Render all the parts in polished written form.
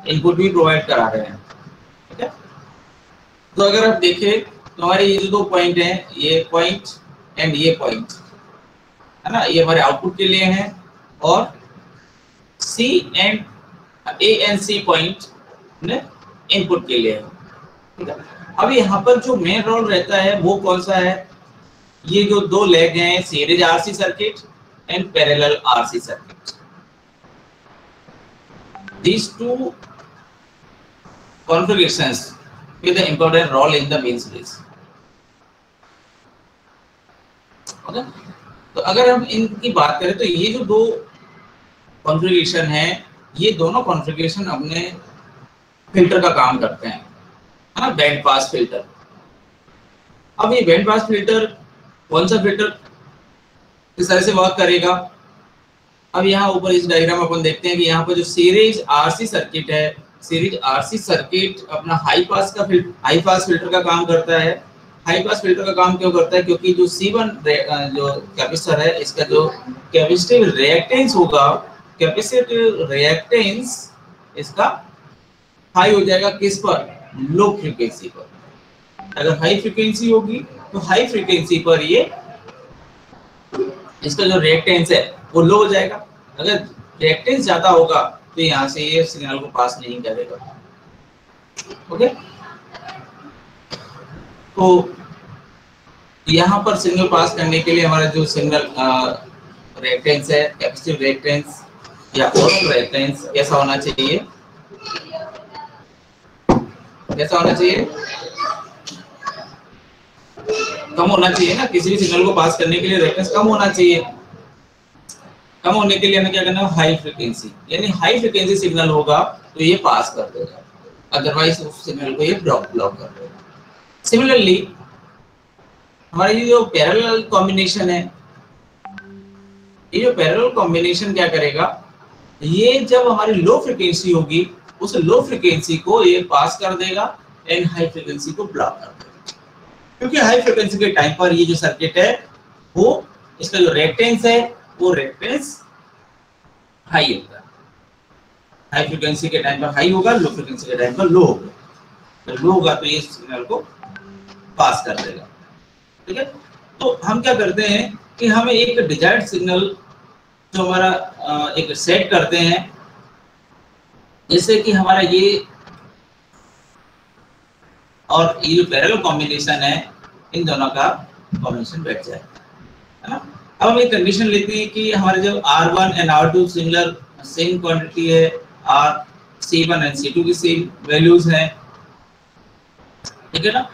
Input भी provide करा रहे हैं। ठीक है, तो अगर आप देखें तो हमारे ये जो 2 पॉइंट हैं, ये पॉइंट एंड ये पॉइंट है ना, ये हमारे आउटपुट के लिए हैं, और C and A and C point ने इनपुट के लिए है। ठीक है, अब यहाँ पर जो मेन रोल रहता है वो कौन सा है, ये जो 2 लेग हैं, series RC circuit and parallel RC circuit. These two configurations play the important role in the main series. Okay? तो अगर हम इनकी बात करें तो ये जो 2 कॉन्फ़िगरेशन है, ये दोनों कॉन्फ़िगरेशन अपने फिल्टर का काम करते हैं, है ना, बैंड पास फिल्टर। अब ये बैंड पास फिल्टर कौन सा फिल्टर किस तरह से वर्क करेगा, अब यहाँ ऊपर इस डायग्राम अपन देखते हैं कि यहाँ पर जो सीरीज आरसी सर्किट है, सीरीज आरसी सर्किट अपना हाई पास फिल्टर का काम करता है। हाई पास फिल्टर का काम क्यों करता है, क्योंकि जो C1 जो कैपेसिटर है, इसका जो कैपेसिटिव रिएक्टेंस होगा, कैपेसिटिव रिएक्टेंस इसका हाई हो जाएगा किस पर, लो फ्रीक्वेंसी पर। अगर हाई फ्रीक्वेंसी होगी तो हाई फ्रीक्वेंसी पर ये इसका जो रिएक्टेंस है वो लो हो जाएगा। अगर रिएक्टेंस ज्यादा होगा तो यहाँ से ये सिग्नल को पास नहीं करेगा। ओके, तो यहाँ पर सिग्नल पास करने के लिए हमारा जो सिग्नल रिएक्टेंस है, कैपेसिटिव रिएक्टेंस या ओवरऑल रिएक्टेंस कैसा होना चाहिए, कैसा होना चाहिए, कम होना चाहिए ना। किसी भी सिग्नल को पास करने के लिए रिएक्टेंस कम होना चाहिए। कम होने के लिए हमें क्या करना है, हाई फ्रीक्वेंसी, यानी हाई फ्रीक्वेंसी सिग्नल होगा तो ये पास कर देगा, अदरवाइज उस सिग्नल को ये ब्लॉक कर देगा। सिमिलरली हमारी जो पैरेलल कॉम्बिनेशन है, ये जो पैरेलल कॉम्बिनेशन क्या करेगा, ये जब हमारी लो फ्रीक्वेंसी होगी उस लो फ्रीक्वेंसी को ये पास कर देगा एंड हाई फ्रीक्वेंसी को ब्लॉक कर देगा। क्योंकि हाई फ्रीक्वेंसी के टाइम पर ये जो सर्किट है वो इसका जो रिएक्टेंस है वो रिएक्टेंस हाई होगा। हाई फ्रीक्वेंसी के टाइम पर हाई होगा, लो फ्रीक्वेंसी के टाइम पर लो होगा। तो लो होगा तो ये सिग्नल को पास कर देगा। ठीक है, तो हम क्या करते हैं कि हमें एक डिजायर्ड सिग्नल जो हमारा एक सेट करते हैं, जैसे कि हमारा ये और ये जो पैरेलल कॉम्बिनेशन है, इन दोनों का कॉम्बिनेशन बैठ जाए, है ना। अब हम एक कंडीशन लेते हैं कि हमारे जो R1 and R2 similar same quantity है, C1 एंड C2 की सेम वैल्यूज हैं, ठीक है ना।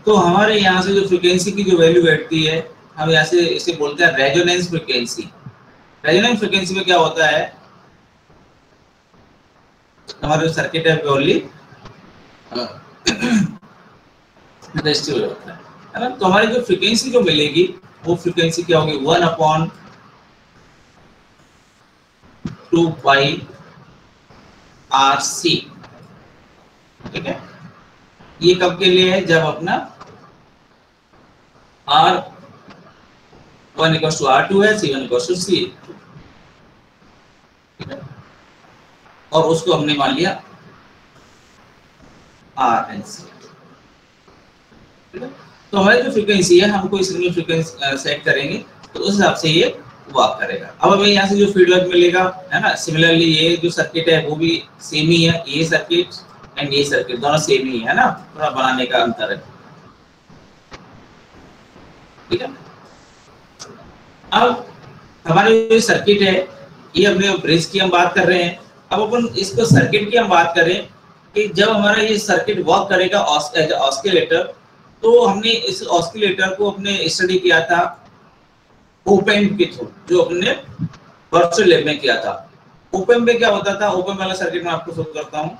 तो हमारे यहाँ से जो फ्रीक्वेंसी की जो वैल्यू बैठती है, हम यहाँ से इसे बोलते हैं रेजोनेंस फ्रीक्वेंसी। रेजोनेंस फ्रीक्वेंसी में क्या होता है, हमारा जो सर्किट है प्योरली रेजिस्टिव होता है ना। तो हमारी जो फ्रीक्वेंसी जो मिलेगी वो फ्रीक्वेंसी क्या होगी, 1/2 पाई RC। ठीक है, ये कब के लिए है, जब अपना R1 = R2 है, C1 = C2, और उसको हमने मान लिया RNC। तो हमारी जो फ्रीक्वेंसी है, हम कोई सिग्नल फ्रीक्वेंसी सेट करेंगे तो उस हिसाब से ये वर्क करेगा। अब हमें यहाँ से जो फीडबैक मिलेगा, है ना, सिमिलरली ये जो सर्किट है वो भी सेम ही है, ये सर्किट एंड ये सर्किट दोनों सेम ही है ना, थोड़ा बनाने का अंतर है। ठीक है, अब हमारे जो सर्किट है ये अपने ब्रिज की हम बात कर रहे हैं। अब अपन इसको सर्किट की हम बात करें कि जब हमारा ये सर्किट वर्क करेगा ऑस्किलेटर, तो हमने इस ऑस्किलेटर को अपने स्टडी किया था ओपेम्प के थ्रू, जो अपने वर्चुअल लैब में किया था। ओपेम्प में क्या होता था, ओपेम्प वाला सर्किट मैं आपको शो करता हूं।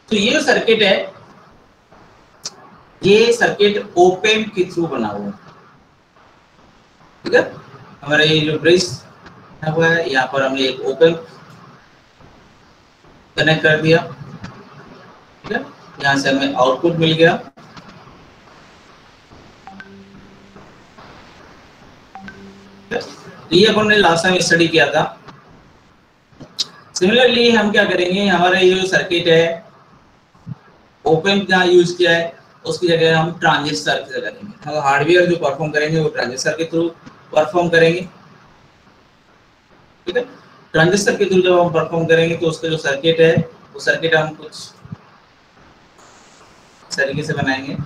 तो ये जो सर्किट है, ये सर्किट ओपेम्प के थ्रू बना हुआ है। ठीक है। हमारा ये जो ब्रिज हुआ है, यहाँ पर हमने एक ओपन कनेक्ट कर दिया, ठीक है। यहाँ से हमें आउटपुट मिल गया, ये अपन ने लास्ट टाइम स्टडी किया था। सिमिलरली हम क्या करेंगे, हमारा ये जो सर्किट है ओपन जहाँ यूज किया है उसकी जगह हम ट्रांजिस्टर से करेंगे। हम हार्डवेयर जो परफॉर्म करेंगे वो ट्रांजिस्टर के थ्रू परफॉर्म करेंगे, ठीक है। ट्रांजिस्टर के थ्रू जब हम परफॉर्म करेंगे तो उसका जो सर्किट है वो सर्किट हम कुछ तरीके से बनाएंगे।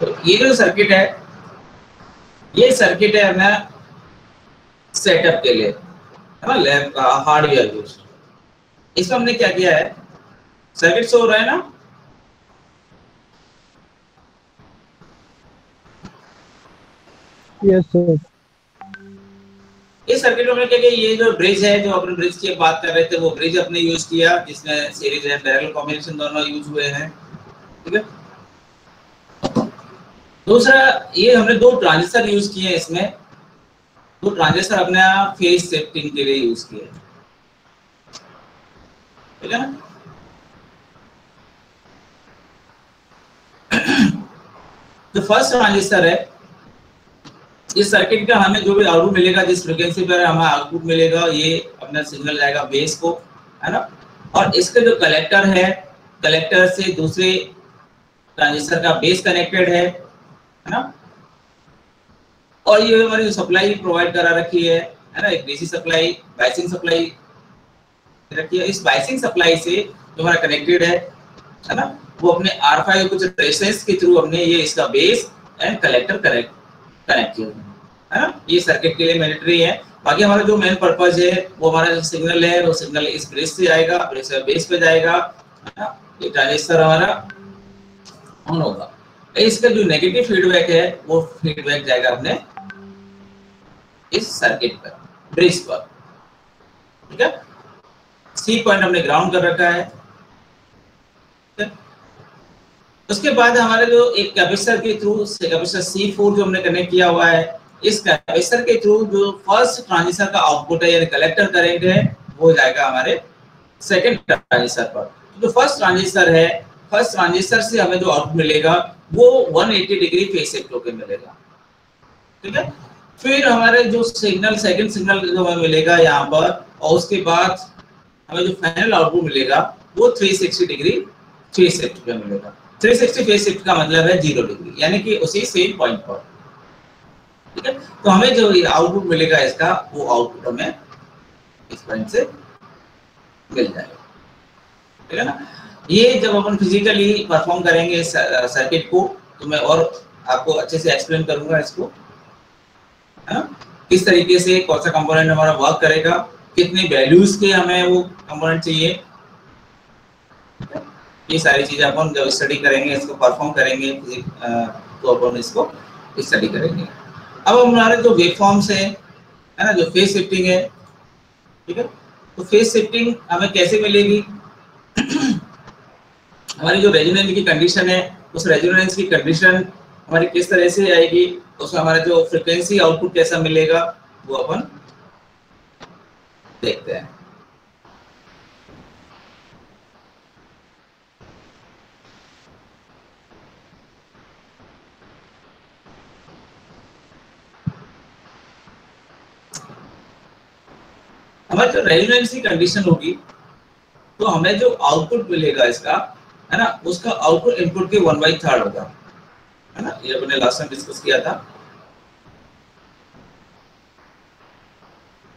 तो ये जो सर्किट है, ये सर्किट है अपना सेटअप के लिए, है ना, लैब का हार्डवेयर यूज। इसमें हमने क्या किया है, सर्किट शो हो रहा है ना, यस सर। इस सर्किट में हमने क्या किया, ये जो ब्रिज है, जो अपन ब्रिज की बात कर रहे थे, वो ब्रिज अपने यूज किया जिसमें सीरीज एंड पैरेलल कॉम्बिनेशन दोनों यूज हुए हैं, ठीक है। दूसरा, ये हमने दो ट्रांजिस्टर यूज किए हैं इसमें, दो ट्रांजिस्टर अपने फेज शिफ्टिंग के लिए यूज किए, ठीक है ना। जो फर्स्ट ट्रांजिस्टर है इस सर्किट का हमें जो भी आउटपुट मिलेगा, जिस फ्रीक्वेंसी पर हमें आउटपुट मिलेगा, ये अपना सिग्नल जाएगा बेस को, है ना। और इसका जो कलेक्टर है, कलेक्टर से दूसरे ट्रांजिस्टर का बेस कनेक्टेड है ना। और ये हमारी सप्लाई प्रोवाइड करा रखी है ना, एक डीसी सप्लाई, बायसिंग सप्लाई रखी है। इस बायसिंग सप्लाई से जो हमारा कनेक्टेड है ना, वो अपने R5 कुछ रेजिस्टेंस के थ्रू हमने ये इसका बेस एंड कलेक्टर कनेक्ट किया है ना। ये सर्किट के लिए मैंडेटरी है। बाकी हमारा जो मेन पर्पस है, वो हमारा सिग्नल है, वो सिग्नल इस ब्रिज से आएगा, ब्रिज से बेस पे जाएगा, है ना। ये ट्रांजिस्टर हमारा ऑन होगा। इसका जो नेगेटिव फीडबैक है, वो फीडबैक जाएगा अपने इस सर्किट पर, ब्रिज पर, ठीक है। सी पॉइंट हमने ग्राउंड कर रखा है। उसके बाद हमारे जो एक कैपेसिटर के थ्रू, कैपेसिटर C4 जो हमने कनेक्ट किया हुआ है, इस कैपेसिटर के थ्रू जो फर्स्ट ट्रांजिस्टर का आउटपुट है यानी कलेक्टर करंट है, वो जाएगा हमारे सेकंड ट्रांजिस्टर पर। जो फर्स्ट ट्रांजिस्टर है, फर्स्ट ट्रांजिस्टर से हमें जो आउटपुट मिलेगा वो 180 डिग्री फेज शिफ्ट होकर मिलेगा, ठीक है। फिर हमारे जो सिग्नल, सेकंड सिग्नल जो हमें मिलेगा यहाँ पर, और उसके बाद हमें जो फाइनल आउटपुट मिलेगा वो 360 डिग्री फेज शिफ्ट पे मिलेगा। 360 फेज शिफ्ट का मतलब है 0 डिग्री, यानी कि उसी सेम पॉइंट पर, ठीक है। तो हमें जो आउटपुट मिलेगा इसका, वो आउटपुट हमें इस पॉइंट से मिल जाएगा, ठीक है ना। ये जब अपन फिजिकली परफॉर्म करेंगे इस सर्किट को, तो मैं और आपको अच्छे से एक्सप्लेन करूंगा इसको, है ना, किस तरीके से कौन सा कंपोनेंट हमारा वर्क करेगा, कितने वैल्यूज के हमें वो कंपोनेंट चाहिए। ये सारी चीजें अपन जब स्टडी करेंगे, इसको परफॉर्म करेंगे, तो अपन इसको स्टडी करेंगे। अब हमारे जो वेवफॉर्म्स है ना, जो फेज शिफ्टिंग है, ठीक है। तो फेज शिफ्टिंग हमें कैसे मिलेगी? हमारी जो रेजोनेंस की कंडीशन है, उस रेजोनेंस की कंडीशन हमारी किस तरह से आएगी, उसमें हमारा जो फ्रीक्वेंसी आउटपुट कैसा मिलेगा, वो अपन देखते हैं। हमारी जो रेजोनेंस की कंडीशन होगी, तो हमें जो आउटपुट मिलेगा इसका, है ना, उसका आउटपुट इनपुट के 1/3 होगा, है ना। ये अपने लास्ट टाइम डिस्कस किया था।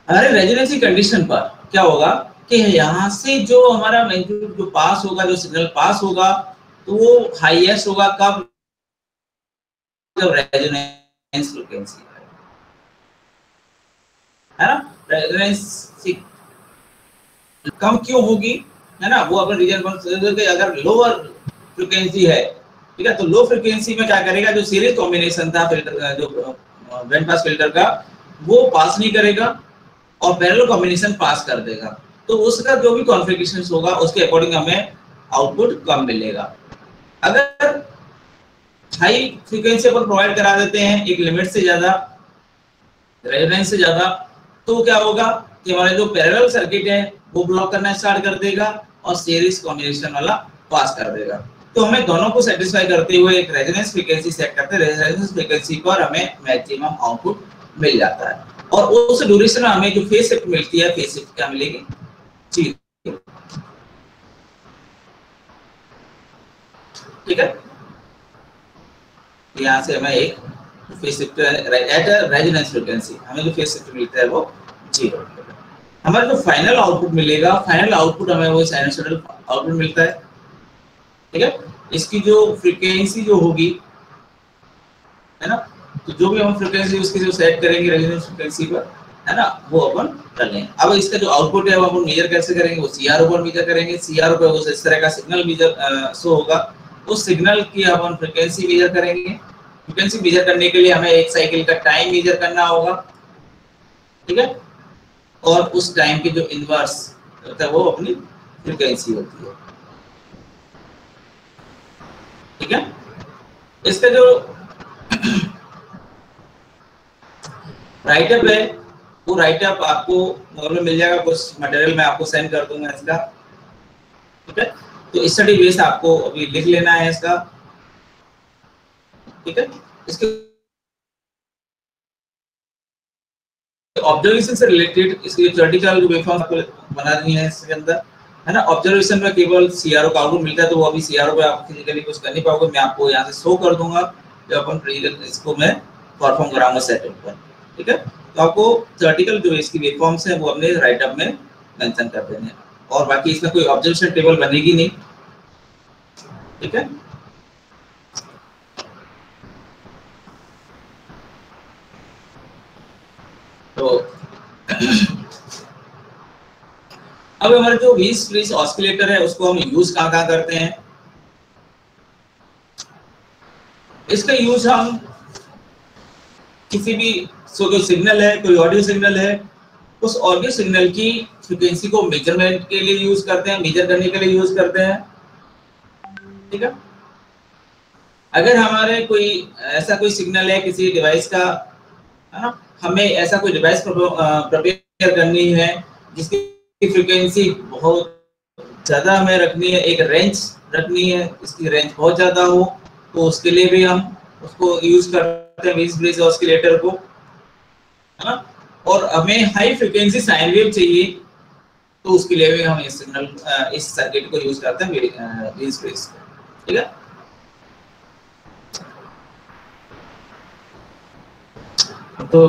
हमारे रेजोनेंस की कंडीशन पर क्या होगा कि यहाँ से जो हमारा जो पास होगा, जो सिग्नल पास होगा, तो वो हाईएस्ट होगा कब? जब रेजोनेंस फ्रीक्वेंसी है ना। रेजोनेंस कम क्यों होगी, है ना, वो अपन रीजन पर अगर लोअर फ्रीक्वेंसी है, ठीक है, तो लो फ्रीक्वेंसी में क्या करेगा, जो सीरीज कॉम्बिनेशन था फिल्टर, जो बैंड पास फिल्टर का, वो पास नहीं करेगा और पैरेलल कॉम्बिनेशन पास कर देगा। तो उसका जो भी कॉन्फ़िगरेशन होगा, उसके अकॉर्डिंग हमें आउटपुट कम मिलेगा। अगर हाई फ्रीक्वेंसी पर प्रोवाइड करा देते हैं एक लिमिट से ज्यादा, रेजोनेंस से ज्यादा, तो क्या होगा कि हमारे जो पैरेलल सर्किट है वो ब्लॉक करना स्टार्ट कर देगा और सीरीज कॉम्बिनेशन वाला पास कर देगा। तो हमें दोनों को सेटिस्फाई करते हुए एक रेजोनेंस फ्रीक्वेंसी सेट करते हैं। रेजोनेंस फ्रीक्वेंसी पर हमें मैक्सिमम आउटपुट मिल जाता है, और उस ड्यूरेशन में हमें जो फेज शिफ्ट मिलती है, फेज शिफ्ट क्या मिलेगी? 0, ठीक है। यहाँ से हमें एक phase shift at resonance frequency हमें जो फेज शिफ्ट मिलता है वो 0। हमारा जो फाइनल आउटपुट मिलेगा, फाइनल आउटपुट हमें वो साइनसॉइडल आउटपुट मिलता है, ठीक है। इसकी जो फ्रीक्वेंसी जो होगी, है ना, तो जो भी हम फ्रीक्वेंसी उसकी जो सेट करेंगे रेजोनेंस फ्रीक्वेंसी पर, है ना, वो अपन कर लेंगे। अब इसका जो आउटपुट है वो अपन मेजर कैसे करेंगे? वो CRO पर मेजर करेंगे। CRO पे उस इस तरह का सिग्नल मेजर शो होगा, उस सिग्नल की अपन फ्रीक्वेंसी मेजर करेंगे। फ्रीक्वेंसी मेजर करने के लिए हमें एक साइकिल का टाइम मेजर करना होगा, ठीक है, और उस टाइम की जो इनवर्स होता है वो अपनी फ्रीक्वेंसी होती है, ठीक है। इसका जो राइटअप है, वो राइटअप आपको नॉर्मल मिल जाएगा, कुछ मटेरियल मैं आपको सेंड कर दूंगा इसका, ठीक है। तो स्टडी बेस आपको अभी लिख लेना है इसका, ठीक है। इसके ऑब्जर्वेशन से रिलेटेड इसके थ्योरेटिकल जो वेवफॉर्म आपको बना दी है इसके अंदर, है ना। ऑब्जर्वेशन में केवल सीआरओ का आउटपुट मिलता है, तो वो अभी सीआरओ पे आप फिजिकली कुछ कर नहीं पाओगे, मैं आपको यहाँ से शो कर दूंगा जब अपन इसको मैं परफॉर्म कराऊंगा सेटअप पर, ठीक है। तो आपको थ्योरेटिकल जो इसकी वेवफॉर्म्स है वो अपने राइट अप में मेंशन कर देने हैं, और बाकी इसमें कोई ऑब्जर्वेशन टेबल बनेगी नहीं, ठीक है। तो अब हमारे जो व्हील्स ब्रिज ऑस्किलेटर है उसको हम यूज कहाँ करते हैं। इसका यूज हम किसी भी कोई सिग्नल है, कोई ऑडियो सिग्नल है, उस ऑडियो सिग्नल की फ्रीक्वेंसी को मेजरमेंट के लिए यूज करते हैं, मेजर करने के लिए यूज करते हैं, ठीक है। अगर हमारे कोई ऐसा कोई सिग्नल है किसी डिवाइस का, है ना, हमें ऐसा कोई डिवाइस प्रिपेयर करनी है जिसकी फ्रीक्वेंसी बहुत ज्यादा हमें रखनी है, एक रेंज रखनी है, इसकी रेंज बहुत ज्यादा हो, तो उसके लिए भी हम उसको यूज करते हैं व्हील्स ब्रिज ऑस्किलेटर को, है ना। और हमें हाई फ्रीक्वेंसी साइन वेव चाहिए, तो उसके लिए भी हम इस सिग्नल इस सर्किट को यूज करते हैं व्हील्स ब्रिज, ठीक है। तो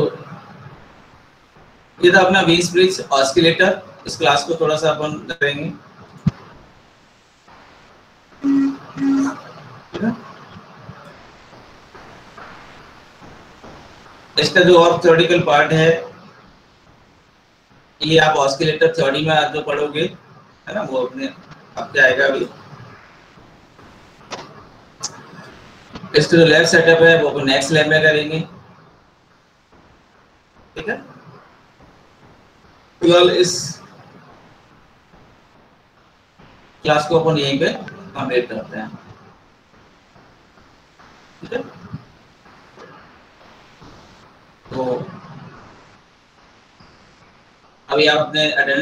ये था अपना व्हील्स ब्रिज ऑस्किलेटर। इस क्लास को थोड़ा सा अपन करेंगे, ठीक है। इसका जो और थ्योरेटिकल पार्ट है ये आप ऑस्किलेटर थ्योरी में जो पढ़ोगे, है ना, वो अपने आपके आएगा अभी। इसका जो लैब सेटअप है वो नेक्स्ट लैब में करेंगे, ठीक है। फिलहाल इस क्लास को अपन यहीं पे कंप्लीट करते हैं, ठीक है। तो अभी आप अपने अटेंडेंस